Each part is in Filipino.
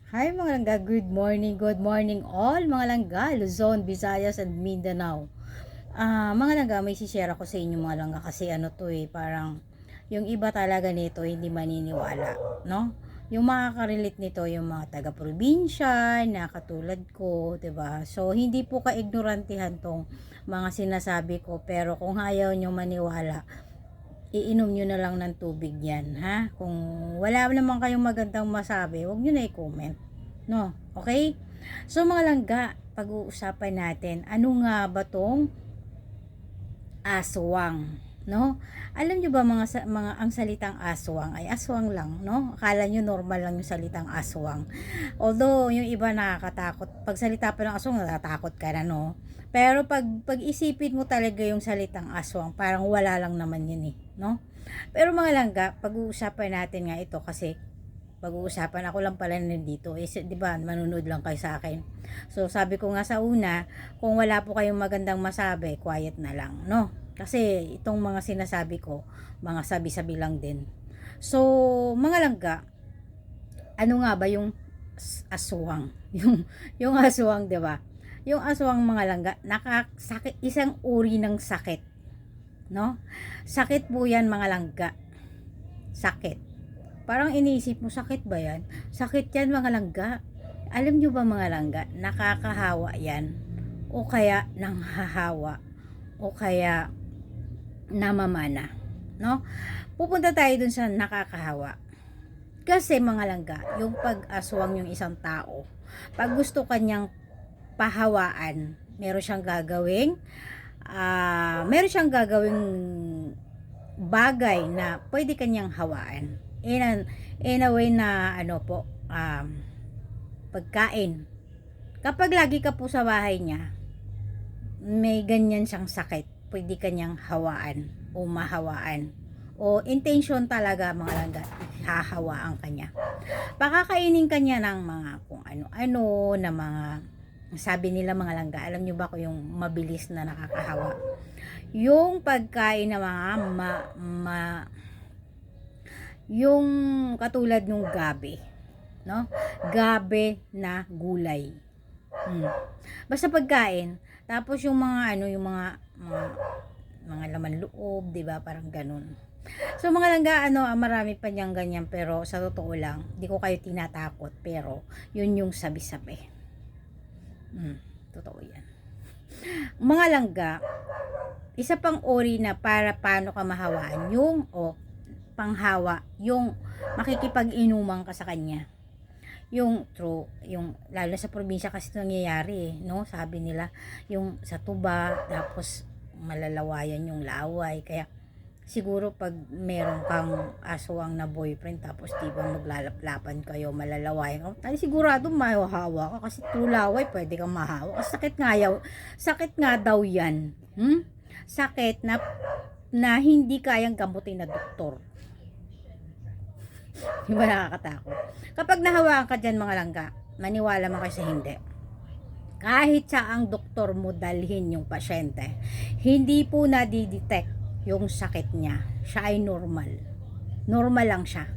Hi mga langga, good morning all mga langga, Luzon, Visayas, and Mindanao. Mga langga, may sishare ako sa inyo mga langga kasi parang yung iba talaga nito hindi maniniwala, no? Yung makaka-relate nito yung mga taga-probinsya na katulad ko, 'di ba? So hindi po ka-ignorantehan tong mga sinasabi ko, pero kung ayaw nyo maniwala, iinom nyo na lang ng tubig yan, ha? Kung wala naman kayong magandang masabi, huwag nyo na i-comment. No? Okay? So, mga langga, pag-uusapan natin, ano nga ba tong aswang? No? Alam nyo ba mga ang salitang aswang ay aswang lang, no? Akala nyo normal lang yung salitang aswang. Although, yung iba nakakatakot. Pag salita pa ng aswang, natatakot ka na, no? Pero pag isipin mo talaga yung salitang aswang, parang wala lang naman yun eh, no? Pero mga langga, pag-uusapan natin nga ito kasi pag-uusapan ako lang pala nandito. Eh, 'di ba, manunod lang kayo sa akin. So, sabi ko nga sa una, kung wala po kayong magandang masabi, quiet na lang, no? Kasi itong mga sinasabi ko, mga sabi-sabi lang din. So, mga langga, ano nga ba yung aswang? Yung aswang, 'di ba? Yung aswang mga langga, nakasakit, isang uri ng sakit, no? Sakit po 'yan mga langga. Sakit. Parang iniisip mo, sakit ba 'yan? Sakit 'yan mga langga. Alam nyo ba mga langga, nakakahawa 'yan o kaya nanghahawa o kaya namamana, no? Pupunta tayo dun sa nakakahawa. Kasi mga langga, yung pag-aswang yung isang tao, pag gusto kanyang pahawaan, meron siyang gagawing bagay na pwede kanyang hawaan. In a way na pagkain. Kapag lagi ka po sa bahay niya, may ganyan siyang sakit, pwede kanyang hawaan o mahawaan. O intention talaga mga langga, hahawaan kanya. Pakakainin kanya ng mga kung ano-ano, na mga, sabi nila mga langga, alam nyo ba ko yung mabilis na nakakahawa? Yung pagkain na mga yung katulad nung gabi, no? Gabi na gulay. Basta pagkain, tapos yung mga laman loob, 'di ba? Parang ganun. So mga langga, marami pa niyang ganyan, pero sa totoo lang, di ko kayo tinatakot, pero yun yung sabi-sabi. Totoo yan. Mga langga, isa pang uri na para paano ka mahawaan, panghawa, yung makikipag-inuman ka sa kanya. Yung lalo sa probinsya kasi ito nangyayari, no? Sabi nila, yung sa tuba, tapos malalawayan yung laway. Kaya siguro pag meron kang aswang na boyfriend, tapos di ba maglalaplapan kayo, malalawayan ka, sigurado mahahawa ka kasi tulaway, pwede kang mahawa. Kasi sakit nga daw yan. Sakit na hindi kayang gamutin na doktor. Di ba nakakatakot? Kapag nahawaan ka dyan mga langga, maniwala mo kayo sa hindi. Kahit sa ang doktor mo dalhin yung pasyente, hindi po nadidetect yung sakit niya. Siya ay normal. Normal lang siya.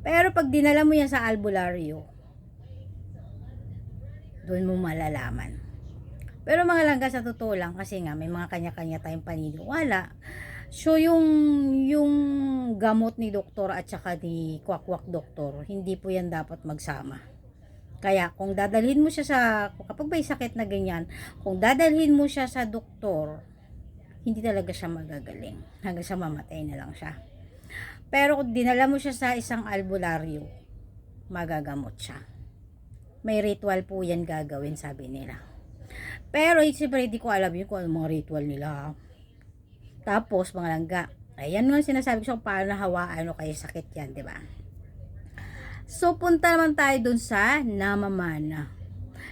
Pero pag dinala mo yan sa albularyo, doon mo malalaman. Pero mga langga, sa totoo lang, kasi nga may mga kanya-kanya tayong paniniwala. So yung gamot ni doktor at saka ni kwakwak doktor, hindi po yan dapat magsama. Kaya kung dadalhin mo siya kapag may sakit na ganyan, kung dadalhin mo siya sa doktor, hindi talaga siya magagaling. Hanggang sa mamatay na lang siya. Pero kung dinala mo siya sa isang albularyo, magagamot siya. May ritual po yan gagawin, sabi nila. Pero siyempre hindi ko alam yun kung ano mga ritual nila. Tapos mga langga, ayan nga sinasabi ko, paano hawaan o kaya sakit yan, di ba? So punta naman tayo dun sa namamana.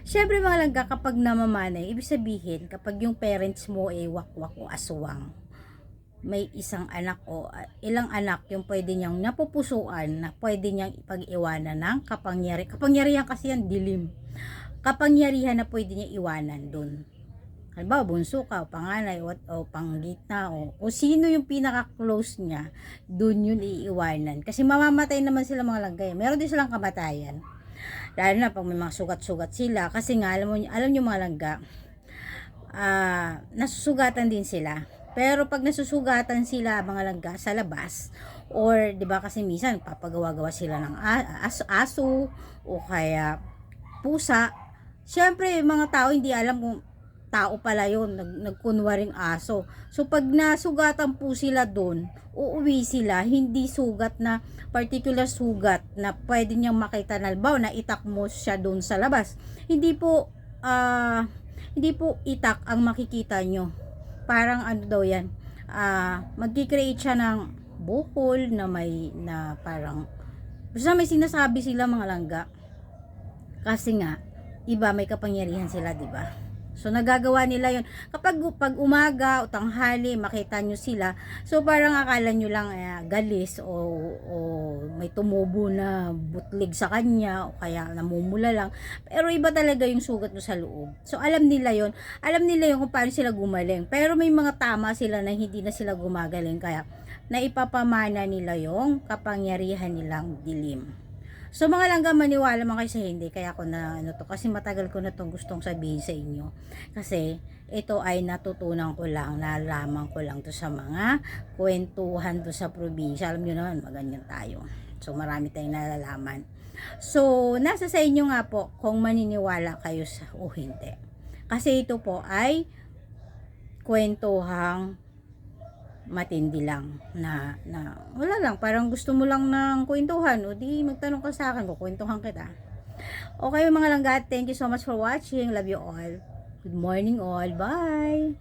Siyempre mga langga, kapag namamana, ibig sabihin kapag yung parents mo ay wakwak o aswang, may isang anak o ilang anak yung pwede niyang napupusuan, na pwede niyang ipag-iwanan ng kapangyarihan kasi yan, dilim. Kapangyarihan na pwede niya iwanan dun. Halimbawa, bunso ka, o panganay, o panggitna, o sino yung pinaka-close niya, dun yun iiwanan. Kasi mamamatay naman sila mga langgay. Meron din silang kamatayan. Lalo na pag may mga sugat-sugat sila. Kasi nga, alam nyo mga langga, nasusugatan din sila. Pero pag nasusugatan sila mga langga sa labas, or 'di ba kasi minsan papagawa-gawa sila ng aso o kaya pusa. Syempre, mga tao hindi alam kung tao pala yun, nagkunwaring aso. So pag nasugatan po sila doon, uuwi sila, hindi sugat na particular sugat na pwede niyang makita na halimbawa na itak mo siya doon sa labas. Hindi po itak ang makikita nyo. Parang ano daw yan, magki-create siya ng bukol na parang, basta may sinasabi sila mga langga. Kasi nga, iba may kapangyarihan sila, di ba? So nagagawa nila yon kapag pag umaga o tanghali makita nyo sila, so parang akala nyo lang galis o may tumubo na butlig sa kanya o kaya namumula lang, pero iba talaga yung sugat mo sa loob. So alam nila yon kung paano sila gumaling, pero may mga tama sila na hindi na sila gumagaling, kaya naipapamana nila yung kapangyarihan nilang dilim. So mga langga, maniwala man kayo sa hindi, kaya ako na to, kasi matagal ko na itong gustong sabihin sa inyo. Kasi ito ay natutunan ko lang, nalaman ko lang to sa mga kwentuhan to sa probinsya. Alam nyo naman, maganyan tayo. So marami tayong nalalaman. So nasa sa inyo nga po kung maniniwala kayo sa o hindi. Kasi ito po ay kwentuhang matindi lang na wala lang, parang gusto mo lang ng kwentuhan, o di magtanong ka sa akin, kukwentuhan kita. Okay mga langga, thank you so much for watching, love you all, good morning all, bye.